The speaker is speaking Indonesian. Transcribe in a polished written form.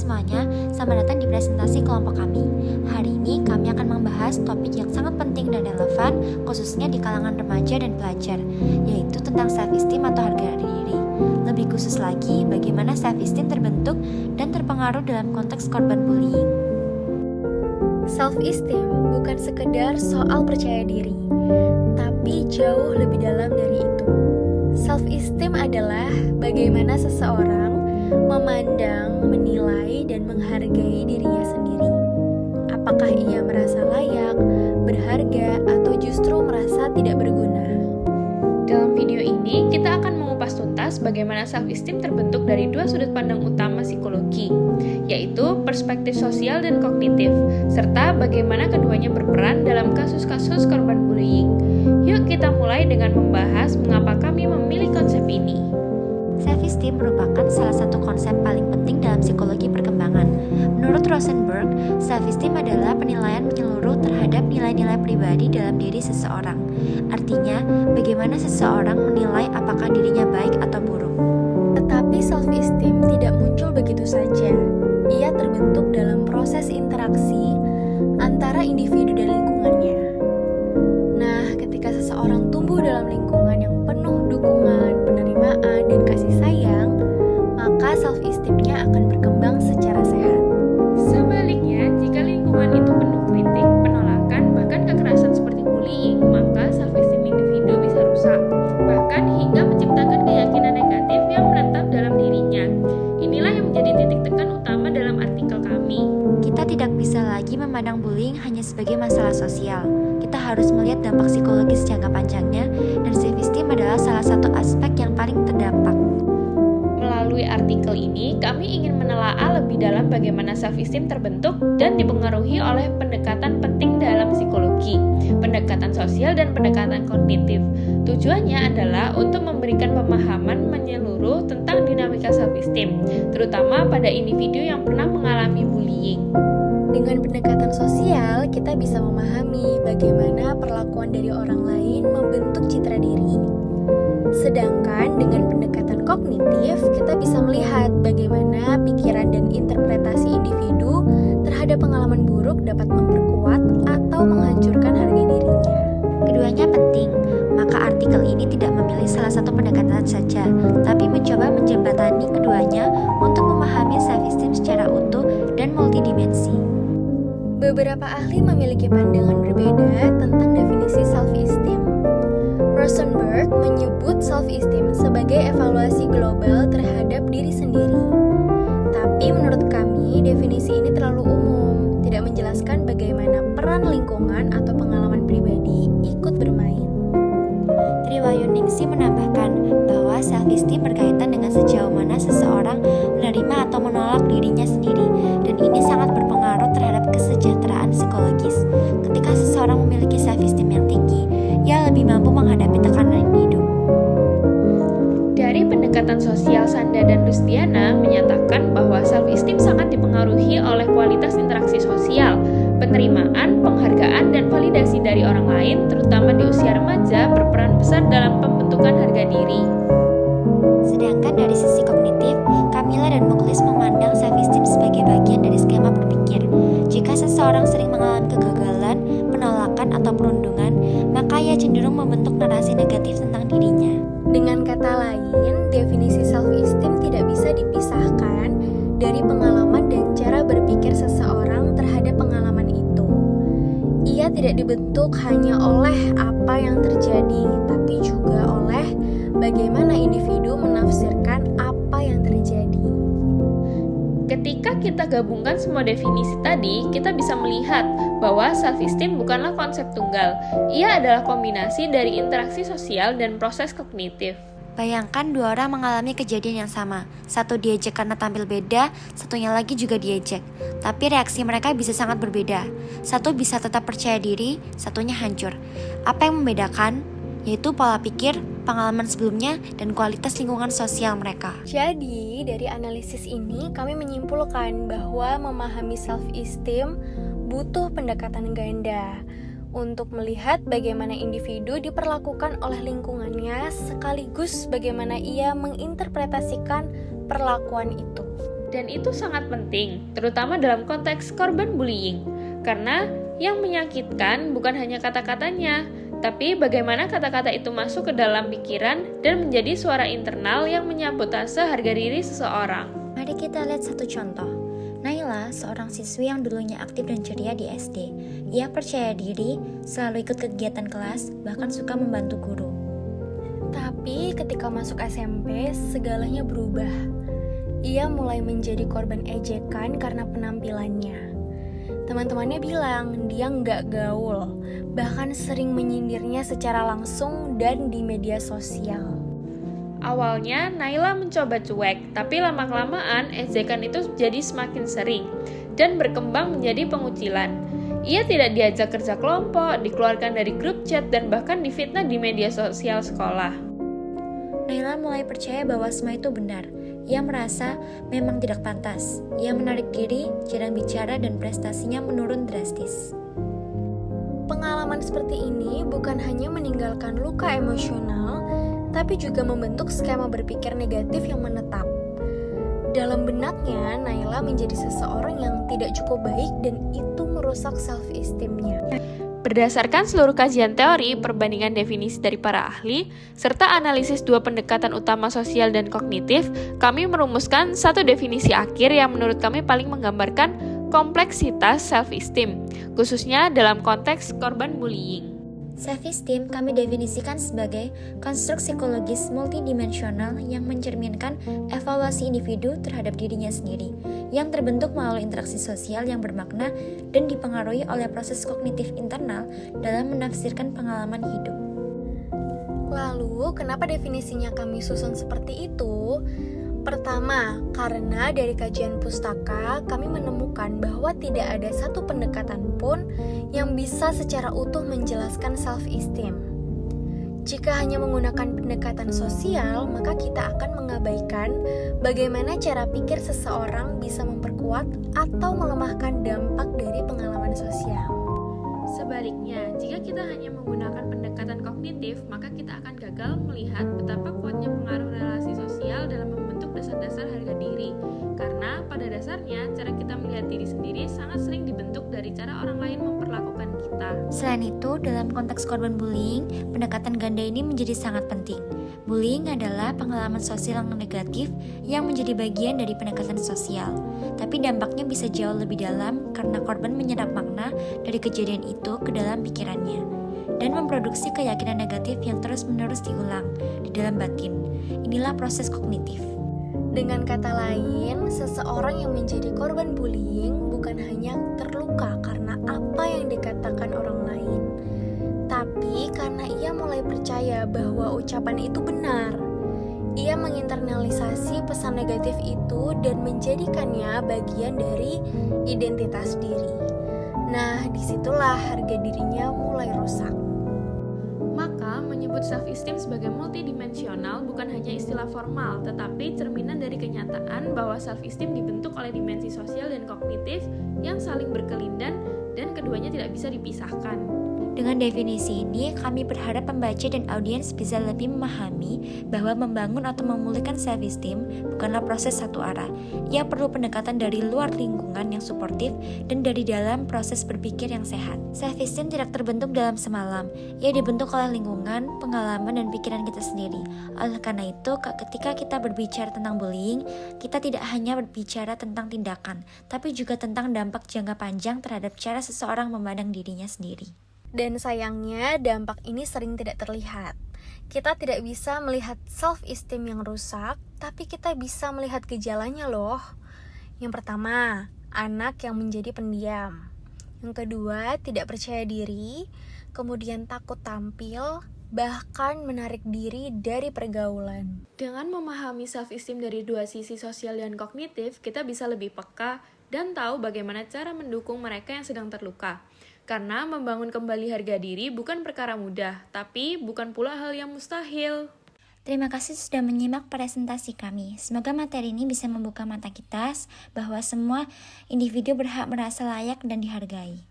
semuanya, selamat datang di presentasi kelompok kami. Hari ini kami akan membahas topik yang sangat penting dan relevan, khususnya di kalangan remaja dan pelajar, yaitu tentang self-esteem atau harga diri. Lebih khusus lagi, bagaimana self-esteem terbentuk dan terpengaruh dalam konteks korban bullying. Self-esteem bukan sekedar soal percaya diri, tapi jauh lebih dalam dari itu. Self-esteem adalah bagaimana seseorang memandang, menilai, dan menghargai dirinya sendiri. Apakah ia merasa layak, berharga, atau justru merasa tidak berguna? Dalam video ini, kita akan mengupas tuntas bagaimana self-esteem terbentuk dari dua sudut pandang utama psikologi, yaitu perspektif sosial dan kognitif, serta bagaimana keduanya berperan dalam kasus-kasus korban bullying. Yuk kita mulai dengan membahas mengapa kami memilih konsep ini. Self-esteem merupakan salah satu konsep paling penting dalam psikologi perkembangan. Menurut Rosenberg, self-esteem adalah penilaian menyeluruh terhadap nilai-nilai pribadi dalam diri seseorang. Artinya, bagaimana seseorang menilai apakah dirinya baik atau buruk. Tetapi self-esteem tidak muncul begitu saja. Ia terbentuk dalam proses interaksi antara individu dan lingkungannya. Nah, ketika seseorang tumbuh dalam lingkungan yang penuh dukungan, penerimaan, dan kasih sayang, maka self-esteem-nya akan berkembang secara sehat. Sebaliknya, jika lingkungan itu penuh kritik, penolakan, bahkan kekerasan seperti bullying, maka self-esteem individu bisa rusak, bahkan hingga menciptakan keyakinan negatif yang menetap dalam dirinya. Inilah yang menjadi titik tekan utama dalam artikel kami. Kita tidak bisa lagi memandang bullying hanya sebagai masalah sosial. Kita harus melihat dampak psikologis jangka panjangnya, dan self-esteem adalah salah satu aspek yang paling terdampak. Melalui artikel ini, kami ingin menelaah lebih dalam bagaimana self-esteem terbentuk dan dipengaruhi oleh pendekatan penting dalam psikologi, pendekatan sosial dan pendekatan kognitif. Tujuannya adalah untuk memberikan pemahaman menyeluruh tentang dinamika self-esteem, terutama pada individu yang pernah mengalami bullying. Dengan pendekatan sosial, kita bisa memahami bagaimana perlakuan dari orang lain membentuk citra diri. Sedangkan dengan pendekatan kognitif, kita bisa melihat bagaimana pikiran dan interpretasi individu terhadap pengalaman buruk dapat memperkuat atau menghancurkan harga dirinya. Keduanya penting, maka artikel ini tidak memilih salah satu pendekatan saja, tapi mencoba menjembatani keduanya untuk memahami self-esteem secara utuh dan multidimensi. Beberapa ahli memiliki pandangan berbeda tentang definisi self-esteem. Rosenberg menyebut self-esteem sebagai evaluasi global terhadap diri sendiri. Tapi menurut kami, definisi ini terlalu umum, tidak menjelaskan bagaimana peran lingkungan atau pengalaman pribadi ikut bermain. Triwayoningsi menambahkan bahwa self-esteem berkaitan dengan sejauh mana seseorang menerima atau menolak dirinya sendiri, dan ini sangat berpengaruh terhadap kesejahteraan psikologis. Ketika seseorang memiliki self-esteem yang tinggi, ia lebih mampu menghadapi tekanan hidup. Dari pendekatan sosial, Sanda dan Rustiana menyatakan bahwa self-esteem sangat dipengaruhi oleh kualitas interaksi sosial, penerimaan, penghargaan, dan validasi dari orang lain, terutama di usia remaja, berperan besar dalam pembentukan harga diri. Sedangkan dari sisi kognitif, Camilla dan Muklis memandang self-esteem sebagai bagian dari skema berpikir. Jika seseorang sering mengalami kegagalan, penolakan, atau perundungan, maka ia cenderung membentuk narasi negatif tentang dirinya. Dengan kata lain, definisi self-esteem tidak bisa dipisahkan dari pengalaman dan cara berpikir seseorang terhadap pengalaman itu. Ia tidak dibentuk hanya oleh apa yang terjadi, tapi juga oleh bagaimana individu menafsirkan apa yang terjadi. Ketika kita gabungkan semua definisi tadi, kita bisa melihat bahwa self-esteem bukanlah konsep tunggal. Ia adalah kombinasi dari interaksi sosial dan proses kognitif. Bayangkan dua orang mengalami kejadian yang sama. Satu diejek karena tampil beda, satunya lagi juga diejek. Tapi reaksi mereka bisa sangat berbeda. Satu bisa tetap percaya diri, satunya hancur. Apa yang membedakan? Yaitu pola pikir, pengalaman sebelumnya, dan kualitas lingkungan sosial mereka. Jadi, dari analisis ini kami menyimpulkan bahwa memahami self-esteem butuh pendekatan ganda untuk melihat bagaimana individu diperlakukan oleh lingkungannya sekaligus bagaimana ia menginterpretasikan perlakuan itu. Dan itu sangat penting, terutama dalam konteks korban bullying. Karena yang menyakitkan bukan hanya kata-katanya, tapi bagaimana kata-kata itu masuk ke dalam pikiran dan menjadi suara internal yang menyabotase harga diri seseorang. Mari kita lihat satu contoh. Naila, seorang siswi yang dulunya aktif dan ceria di SD. Ia percaya diri, selalu ikut kegiatan kelas, bahkan suka membantu guru. Tapi ketika masuk SMP, segalanya berubah. Ia mulai menjadi korban ejekan karena penampilannya. Teman-temannya bilang dia nggak gaul, bahkan sering menyindirnya secara langsung dan di media sosial. Awalnya Naila mencoba cuek, tapi lama-kelamaan ejekan itu jadi semakin sering dan berkembang menjadi pengucilan. Ia tidak diajak kerja kelompok, dikeluarkan dari grup chat, dan bahkan difitnah di media sosial sekolah. Naila mulai percaya bahwa semua itu benar. Ia merasa memang tidak pantas. Ia menarik diri, jarang bicara, dan prestasinya menurun drastis. Pengalaman seperti ini bukan hanya meninggalkan luka emosional, tapi juga membentuk skema berpikir negatif yang menetap. Dalam benaknya, Naila menjadi seseorang yang tidak cukup baik dan itu merusak self-esteem-nya. Berdasarkan seluruh kajian teori, perbandingan definisi dari para ahli, serta analisis dua pendekatan utama sosial dan kognitif, kami merumuskan satu definisi akhir yang menurut kami paling menggambarkan kompleksitas self-esteem, khususnya dalam konteks korban bullying. Self-esteem kami definisikan sebagai konstruk psikologis multidimensional yang mencerminkan evaluasi individu terhadap dirinya sendiri, yang terbentuk melalui interaksi sosial yang bermakna dan dipengaruhi oleh proses kognitif internal dalam menafsirkan pengalaman hidup. Lalu, kenapa definisinya kami susun seperti itu? Pertama, karena dari kajian pustaka, kami menemukan bahwa tidak ada satu pendekatan pun yang bisa secara utuh menjelaskan self-esteem. Jika hanya menggunakan pendekatan sosial, maka kita akan mengabaikan bagaimana cara pikir seseorang bisa memperkuat atau melemahkan dampak dari pengalaman sosial. Sebaliknya, jika kita hanya menggunakan pendekatan kognitif, maka kita akan gagal melihat betapa kuatnya pengaruh relasi sosial dalam membentuk dasar-dasar harga diri. Karena pada dasarnya, cara kita melihat diri sendiri sangat sering dibentuk dari cara orang lain memperlakukan kita. Selain itu, dalam konteks korban bullying, pendekatan ganda ini menjadi sangat penting. Bullying adalah pengalaman sosial yang negatif yang menjadi bagian dari pendekatan sosial. Tapi dampaknya bisa jauh lebih dalam karena korban menyerap makna dari kejadian itu ke dalam pikirannya dan memproduksi keyakinan negatif yang terus-menerus diulang di dalam batin. Inilah proses kognitif. Dengan kata lain, seseorang yang menjadi korban bullying bukan hanya terluka karena apa yang dikatakan orang lain, tapi karena ia mulai percaya bahwa ucapan itu benar. Ia menginternalisasi pesan negatif itu dan menjadikannya bagian dari identitas diri. Nah, disitulah harga dirinya mulai rusak. Maka, menyebut self-esteem sebagai multidimensional bukan hanya istilah formal, tetapi cerminan dari kenyataan bahwa self-esteem dibentuk oleh dimensi sosial dan kognitif yang saling berkelindan dan keduanya tidak bisa dipisahkan. Dengan definisi ini, kami berharap pembaca dan audiens bisa lebih memahami bahwa membangun atau memulihkan self-esteem bukanlah proses satu arah. Ia perlu pendekatan dari luar lingkungan yang suportif dan dari dalam proses berpikir yang sehat. Self-esteem tidak terbentuk dalam semalam. Ia dibentuk oleh lingkungan, pengalaman, dan pikiran kita sendiri. Oleh karena itu, ketika kita berbicara tentang bullying, kita tidak hanya berbicara tentang tindakan, tapi juga tentang dampak jangka panjang terhadap cara seseorang memandang dirinya sendiri. Dan sayangnya dampak ini sering tidak terlihat. Kita tidak bisa melihat self-esteem yang rusak, tapi kita bisa melihat gejalanya loh. Yang pertama, anak yang menjadi pendiam. Yang kedua, tidak percaya diri, kemudian takut tampil, bahkan menarik diri dari pergaulan. Dengan memahami self-esteem dari dua sisi sosial dan kognitif, kita bisa lebih peka dan tahu bagaimana cara mendukung mereka yang sedang terluka. Karena membangun kembali harga diri bukan perkara mudah, tapi bukan pula hal yang mustahil. Terima kasih sudah menyimak presentasi kami. Semoga materi ini bisa membuka mata kita bahwa semua individu berhak merasa layak dan dihargai.